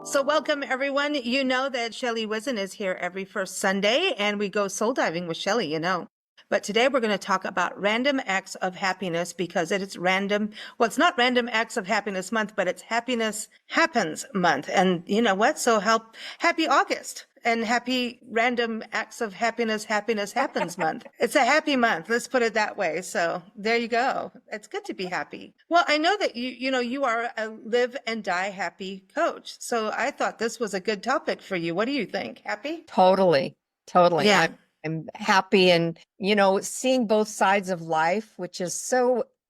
So welcome everyone. You know that Shelley Whizin is here every first Sunday and we go soul diving with Shelley, you know. But today we're going to talk about random acts of happiness because it is random. Well, it's not random acts of happiness month, but it's happiness happens month. And you know what? So happy August and happy random acts of happiness, happiness happens month. It's a happy month. Let's put it that way. So there you go. It's good to be happy. Well, I know that you are a live and die happy coach. So I thought this was a good topic for you. What do you think? Happy? Totally, totally. Yeah. I'm happy and seeing both sides of life, which is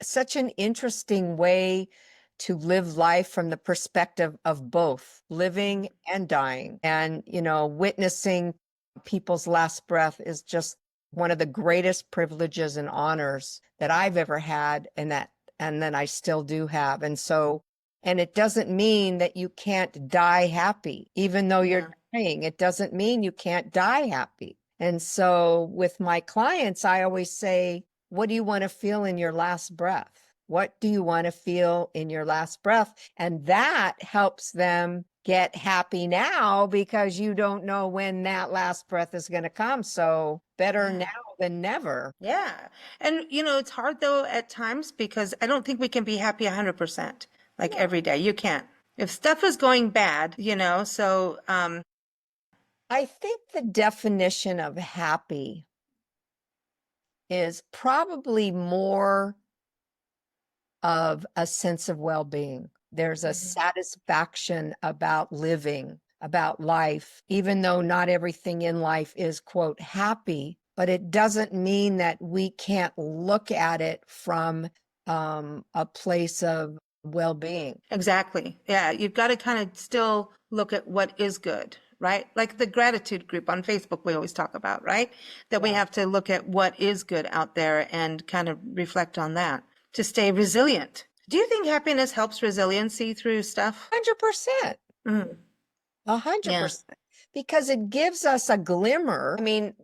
such an interesting way to live life from the perspective of both living and dying. And witnessing people's last breath is just one of the greatest privileges and honors that I've ever had, and then I still do have. And it doesn't mean that you can't die happy, even though Yeah. you're dying. It doesn't mean you can't die happy. And so with my clients, I always say, what do you want to feel in your last breath? What do you want to feel in your last breath? And that helps them get happy now because you don't know when that last breath is going to come. So better Yeah. now than never. Yeah. And it's hard though at times because I don't think we can be happy 100% like No. every day. You can't. If stuff is going bad, I think the definition of happy is probably more of a sense of well-being. There's a Mhm. satisfaction about living, about life, even though not everything in life is, quote, happy, but it doesn't mean that we can't look at it from a place of well-being. Exactly. Yeah, you've got to kind of still look at what is good, right? Like the gratitude group on Facebook we always talk about, right? That we Yeah. have to look at what is good out there and kind of reflect on that to stay resilient. Do you think happiness helps resiliency through stuff? 100%. Mm, A hundred yeah. percent. Because it gives us a glimmer. I mean,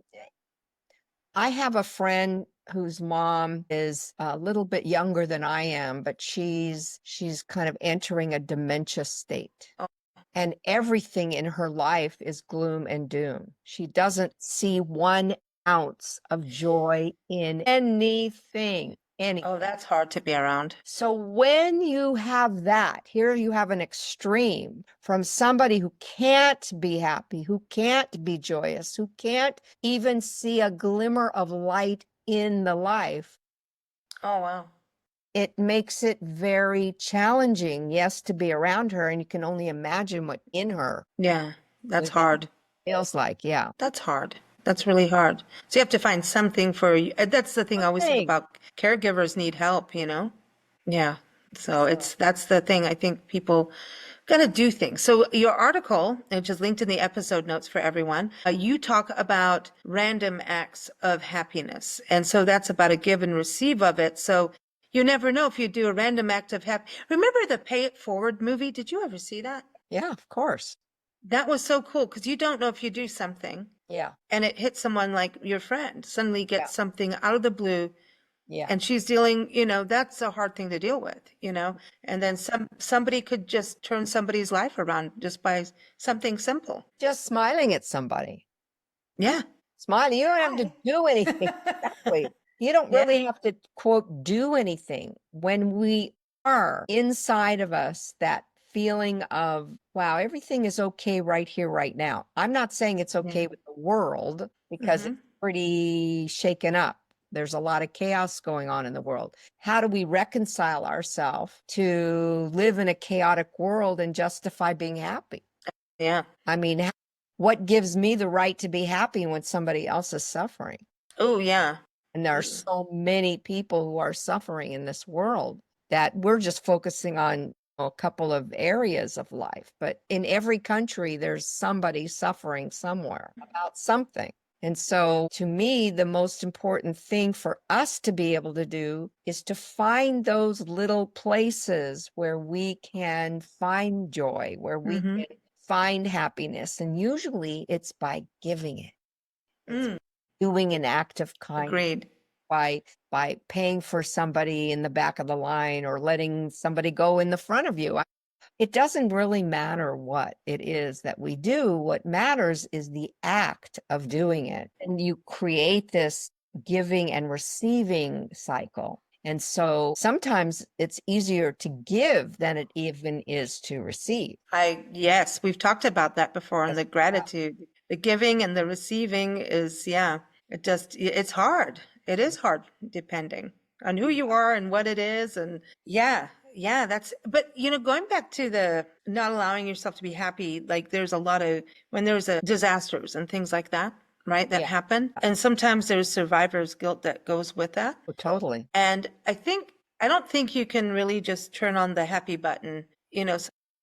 I have a friend whose mom is a little bit younger than I am, but she's kind of entering a dementia state. Oh, And everything in her life is gloom and doom. She doesn't see 1 ounce of joy in anything. oh, that's hard to be around. So when you have that, here you have an extreme from somebody who can't be happy, who can't be joyous, who can't even see a glimmer of light in the life. Oh, wow. It makes it very challenging, yes, to be around her. And you can only imagine what in her Yeah, that's within hard. feels like. Yeah. That's hard. That's really hard. So you have to find something for you. That's the thing I always think Thing. about. Caregivers need help. Yeah. So So that's the thing. I think people gotta do things. So your article, which is linked in the episode notes for everyone, you talk about random acts of happiness. And so that's about a give and receive of it. So you never know if you do a random act of happy. Remember the Pay It Forward movie? Did you ever see that? yeah, of course. That was so cool because you don't know if you do something Yeah. and it hits someone like your friend, suddenly Yeah. gets something out of the blue Yeah. and she's dealing, that's a hard thing to deal with. And then somebody could just turn somebody's life around just by something simple. Just smiling at somebody. Yeah. Smiling. You don't have to Hi. do anything. Exactly. You don't Yeah. really have to, quote, do anything. When we are inside of us, that feeling of, wow, everything is okay right here, right now. I'm not saying it's Yeah. okay with the world because Hmm. it's pretty shaken up. There's a lot of chaos going on in the world. How do we reconcile ourselves to live in a chaotic world and justify being happy? Yeah. I mean, what gives me the right to be happy when somebody else is suffering? Oh, yeah. And there are so many people who are suffering in this world that we're just focusing on a couple of areas of life. But in every country, there's somebody suffering somewhere about something. And so, to me, the most important thing for us to be able to do is to find those little places where we can find joy, where we Hmm. can find happiness. And usually it's by giving it. It's Mm. doing an act of kindness Agreed. by paying for somebody in the back of the line or letting somebody go in the front of you. It doesn't really matter what it is that we do. What matters is the act of doing it. And you create this giving and receiving cycle. And so sometimes it's easier to give than it even is to receive. Yes, we've talked about that before on Yes. the gratitude. The giving and the receiving is, yeah, it's hard. It is hard depending on who you are and what it is. And yeah, yeah, but going back to the not allowing yourself to be happy, like there's a lot of, when there's a disasters and things like that, right, that Yeah, happen. And sometimes there's survivor's guilt that goes with that. totally. And I don't think you can really just turn on the happy button,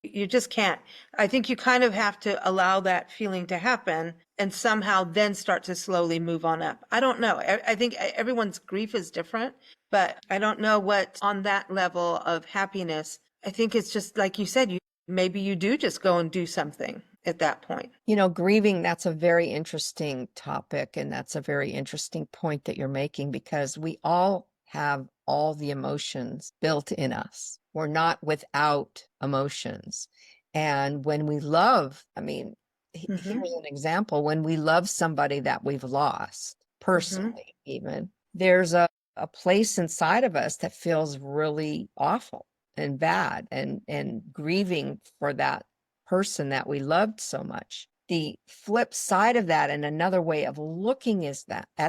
you just can't. I think you kind of have to allow that feeling to happen and somehow then start to slowly move on up. I don't know. I think everyone's grief is different, but I don't know what on that level of happiness. I think it's just like you said, maybe you do just go and do something at that point. Grieving, that's a very interesting topic. And that's a very interesting point that you're making because we all have all the emotions built in us. We're not without emotions. And when we love, I mean, Mm-hmm. here's an example. When we love somebody that we've lost, Mm-hmm. personally, even, there's a place inside of us that feels really awful and bad and grieving for that person that we loved so much. The flip side of that, and another way of looking at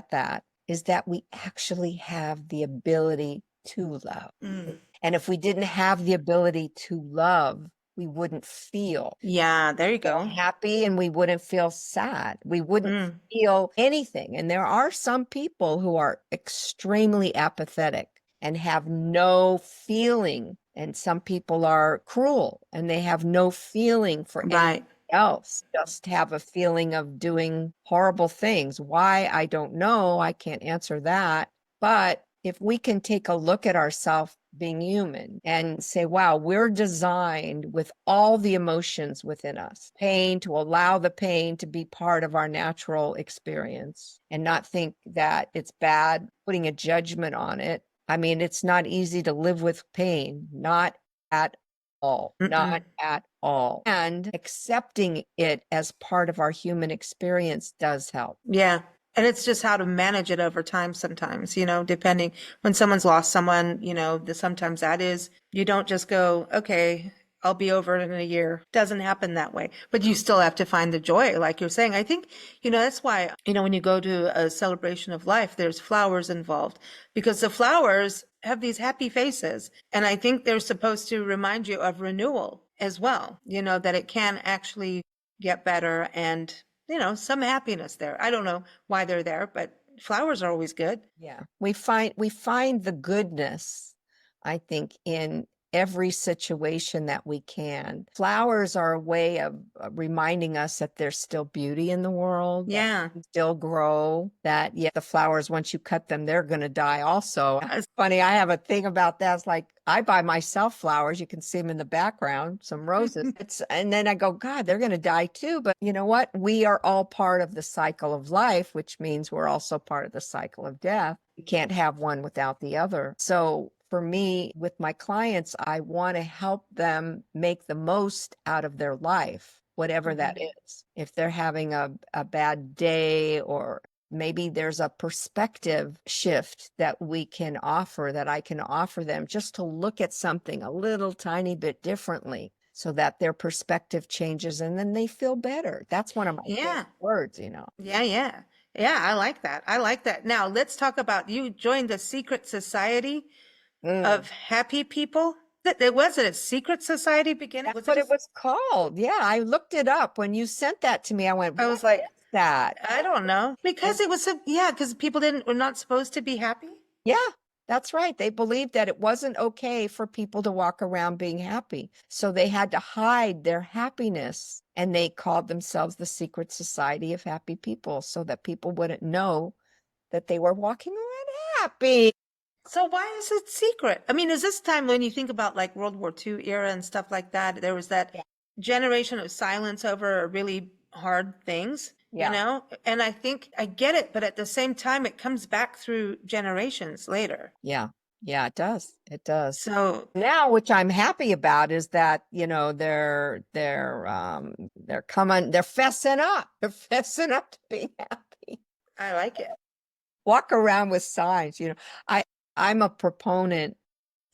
that is that we actually have the ability to love. Mm. And if we didn't have the ability to love, we wouldn't feel Yeah, there you go. happy and we wouldn't feel sad. We wouldn't Mm. feel anything. And there are some people who are extremely apathetic and have no feeling. And some people are cruel and they have no feeling for anything Right. else, just have a feeling of doing horrible things. Why? I don't know. I can't answer that. But if we can take a look at ourselves being human and say, wow, we're designed with all the emotions within us, pain, to allow the pain to be part of our natural experience and not think that it's bad, putting a judgment on it. I mean, it's not easy to live with pain, not at all, not Mm-mm. at all. And accepting it as part of our human experience does help. Yeah. And it's just how to manage it over time sometimes, depending when someone's lost someone, sometimes that is, you don't just go, okay, I'll be over it in a year. Doesn't happen that way. But you still have to find the joy, like you're saying. I think, that's why, when you go to a celebration of life, there's flowers involved because the flowers have these happy faces. And I think they're supposed to remind you of renewal as well, that it can actually get better and some happiness there. I don't know why they're there, but flowers are always good. Yeah. We find the goodness, I think, in every situation that we can. Flowers are a way of reminding us that there's still beauty in the world, that Yeah. can still grow, that yeah, the flowers, once you cut them, they're going to die also. Yes. Funny, I have a thing about that. It's like I buy myself flowers. You can see them in the background, some roses. And then I go, God, they're going to die too. But you know what? We are all part of the cycle of life, which means we're also part of the cycle of death. You can't have one without the other. So for me, with my clients, I want to help them make the most out of their life, whatever that is. If they're having a bad day, or maybe there's a perspective shift that we can offer, that I can offer them, just to look at something a little tiny bit differently so that their perspective changes and then they feel better. That's one of my favorite Yeah. words, Yeah. Yeah. Yeah. I like that. I like that. Now let's talk about you joined the secret society Mm. of happy people. That it wasn't a secret society beginning. That's Was it what a, it was called. Yeah, I looked it up. When you sent that to me, I went, I what was like, is that? I don't know. Because And it was because people were not supposed to be happy. yeah, that's right. They believed that it wasn't okay for people to walk around being happy. So they had to hide their happiness. And they called themselves the Secret Society of Happy People so that people wouldn't know that they were walking around happy. So why is it secret? I mean, is this time when you think about like World War II era and stuff like that, there was that Yeah. generation of silence over really hard things, Yeah. And I think I get it, but at the same time, it comes back through generations later. Yeah. Yeah, it does. It does. So Now, which I'm happy about is that, they're coming, they're fessing up. They're fessing up to being happy. I like it. Walk around with signs, I I'm a proponent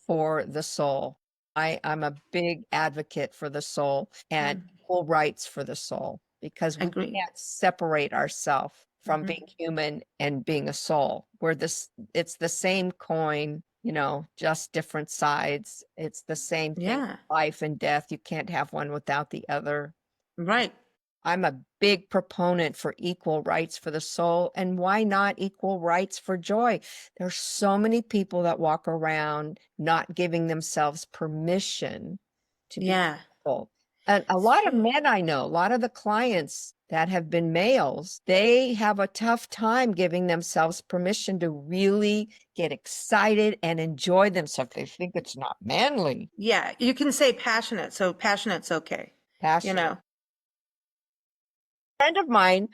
for the soul. I'm a big advocate for the soul and Mm, equal rights for the soul because we agreed. can't separate ourselves from Mhm. being human and being a soul. It's the same coin, just different sides. It's the same thing, Yeah, life and death. You can't have one without the other. right. I'm a big proponent for equal rights for the soul. And why not equal rights for joy? There's so many people that walk around not giving themselves permission to be Yeah. joyful. And a lot of men I know, a lot of the clients that have been males, they have a tough time giving themselves permission to really get excited and enjoy themselves. They think it's not manly. Yeah, you can say passionate, so passionate's okay. You Passionate. know. A friend of mine,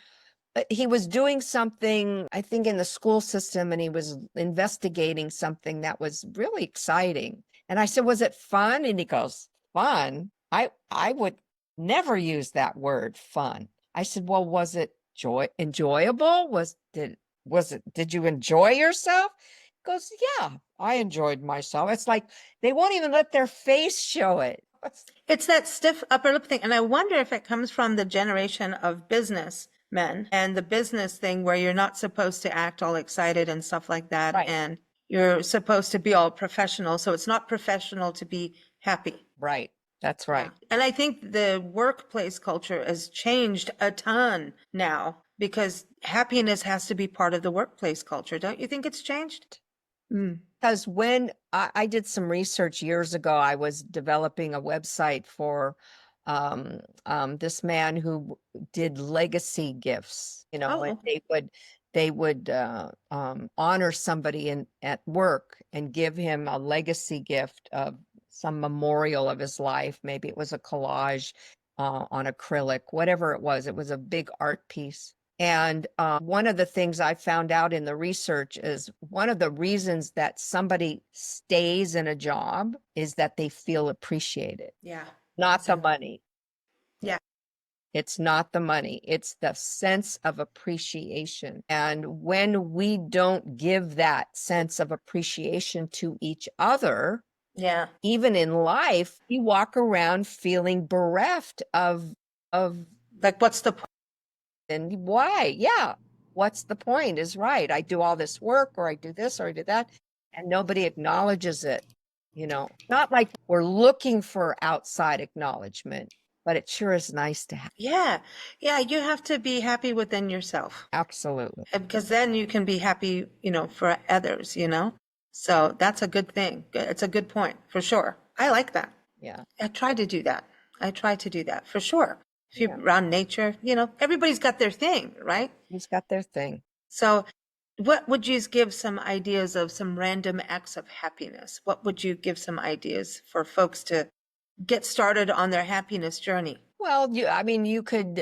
he was doing something, I think, in the school system, and he was investigating something that was really exciting. And I said, "Was it fun?" And he goes, "Fun? I would never use that word, fun." I said, "Well, was it enjoyable? Did you enjoy yourself?" He goes, "Yeah, I enjoyed myself." It's like they won't even let their face show it. It's that stiff upper lip thing. And I wonder if it comes from the generation of businessmen and the business thing where you're not supposed to act all excited and stuff like that. Right, And you're supposed to be all professional. So it's not professional to be happy. right. That's Yeah. right. And I think the workplace culture has changed a ton now because happiness has to be part of the workplace culture. Don't you think it's changed? Mm. Because when I did some research years ago, I was developing a website for this man who did legacy gifts, and Oh, they would honor somebody at work and give him a legacy gift of some memorial of his life. Maybe it was a collage on acrylic, whatever it was. It was a big art piece. And one of the things I found out in the research is one of the reasons that somebody stays in a job is that they feel appreciated, yeah. not That's the a, money. yeah. It's not the money, it's the sense of appreciation. And when we don't give that sense of appreciation to each other, Yeah. even in life, we walk around feeling bereft of Like, what's the point? and why? Yeah. What's the point is right. I do all this work or I do this or I do that, and nobody acknowledges it. Not like we're looking for outside acknowledgement, but it sure is nice to have. Yeah. Yeah. You have to be happy within yourself. Absolutely. Because then you can be happy, for others. So that's a good thing. It's a good point for sure. I like that. Yeah. I try to do that. I try to do that for sure. If you're Yeah. around nature, everybody's got their thing, right? He's got their thing. So what would you give some ideas of some random acts of happiness? What would you give some ideas for folks to get started on their happiness journey? Well, I mean, you could,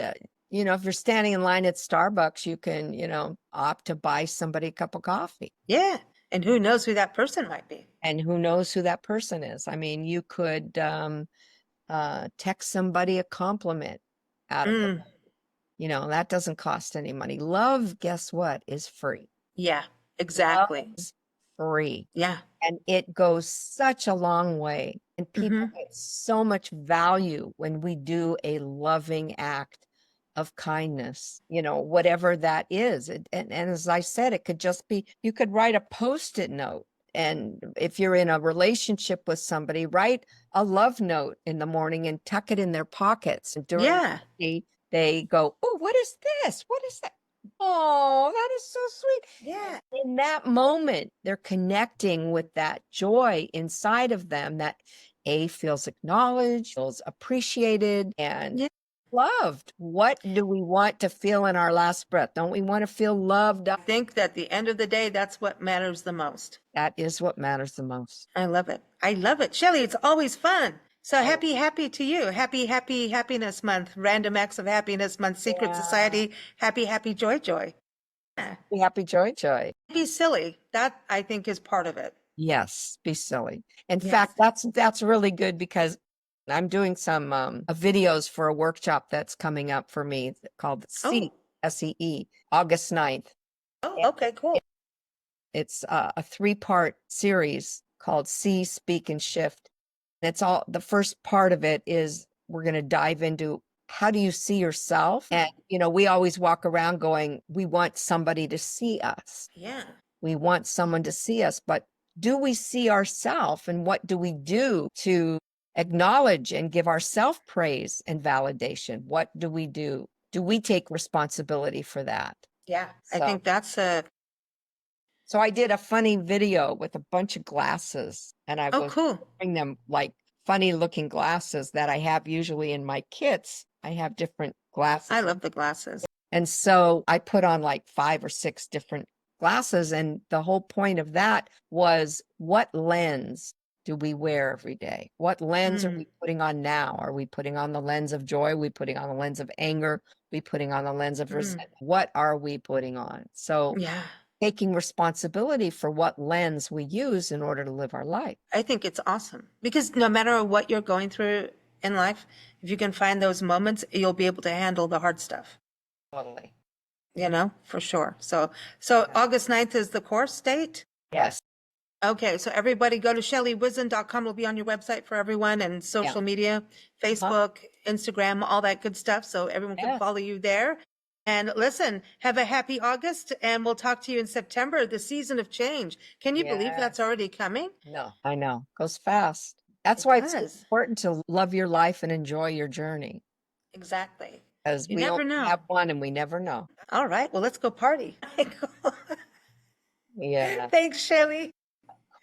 if you're standing in line at Starbucks, you can, opt to buy somebody a cup of coffee. Yeah. And who knows who that person might be? And who knows who that person is? I mean, you could text somebody a compliment out of the, Mm, that doesn't cost any money. Love, guess what, is free. yeah, Love exactly. is free. Yeah. And it goes such a long way. And people Hmm. get so much value when we do a loving act of kindness, whatever that is. And as I said, it could just be, you could write a post-it note. And if you're in a relationship with somebody, write a love note in the morning and tuck it in their pockets. And during Yeah. the day, they go, "Oh, what is this? What is that? Oh, that is so sweet." Yeah. In that moment, they're connecting with that joy inside of them that feels acknowledged, feels appreciated, and Yeah. loved. What do we want to feel in our last breath? Don't we want to feel loved I up? think that at the end of the day, that's what matters the most. That is what matters the most. I love it. I love it. Shelley, it's always fun. So Oh, happy to you. Happy Happiness Month, Random Acts of Happiness Month, Secret yeah. Society, happy joy. Yeah. Happy, happy, joy, joy. Be silly. That I think is part of it. Yes, be silly. In Yes. fact, that's really good because I'm doing some videos for a workshop that's coming up for me called Oh, SEE, August 9th. oh, okay, cool. It's a 3-part series called See, Speak, and Shift. It's all the first part of it is we're going to dive into how do you see yourself? And, we always walk around going, we want somebody to see us. Yeah. We want someone to see us, but do we see ourselves? And what do we do to acknowledge and give ourselves praise and validation? What do we do? Do we take responsibility for that? Yeah. I So think that's So I did a funny video with a bunch of glasses, and I oh, was cool. wearing them like funny looking glasses that I have usually in my kits. I have different I glasses. love the glasses. And so I put on like 5 or 6 different glasses. And the whole point of that was, what lens do we wear every day? What lens are we putting on now? Are we putting on the lens of joy? Are we putting on the lens of anger? Are we putting on the lens of resentment? What are we putting on? So Yeah. taking responsibility for what lens we use in order to live our life. I think it's awesome because no matter what you're going through in life, if you can find those moments, you'll be able to handle the hard stuff, Totally. for sure. So August 9th is the course date. Yes. Okay, so everybody go to ShelleyWhizin.com. It'll be on your website for everyone and social media, Facebook, Instagram, all that good stuff. So everyone can Yes. follow you there. And listen, have a happy August, and we'll talk to you in September, the season of change. Can you believe that's Yes. already coming? No, I know. Goes fast. That's It why it's does. important to love your life and enjoy your journey, Exactly. because You we never only know. have one and we never know. All right, well, let's go party. Yeah, of Thanks, Shelley.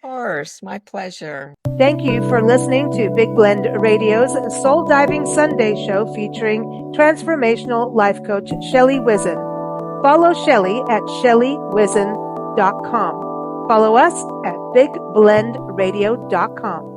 course. My pleasure. Thank you for listening to Big Blend Radio's Soul Diving Sunday show featuring transformational life coach Shelley Whizin. Follow Shelley at ShelleyWhizin.com. Follow us at BigBlendRadio.com.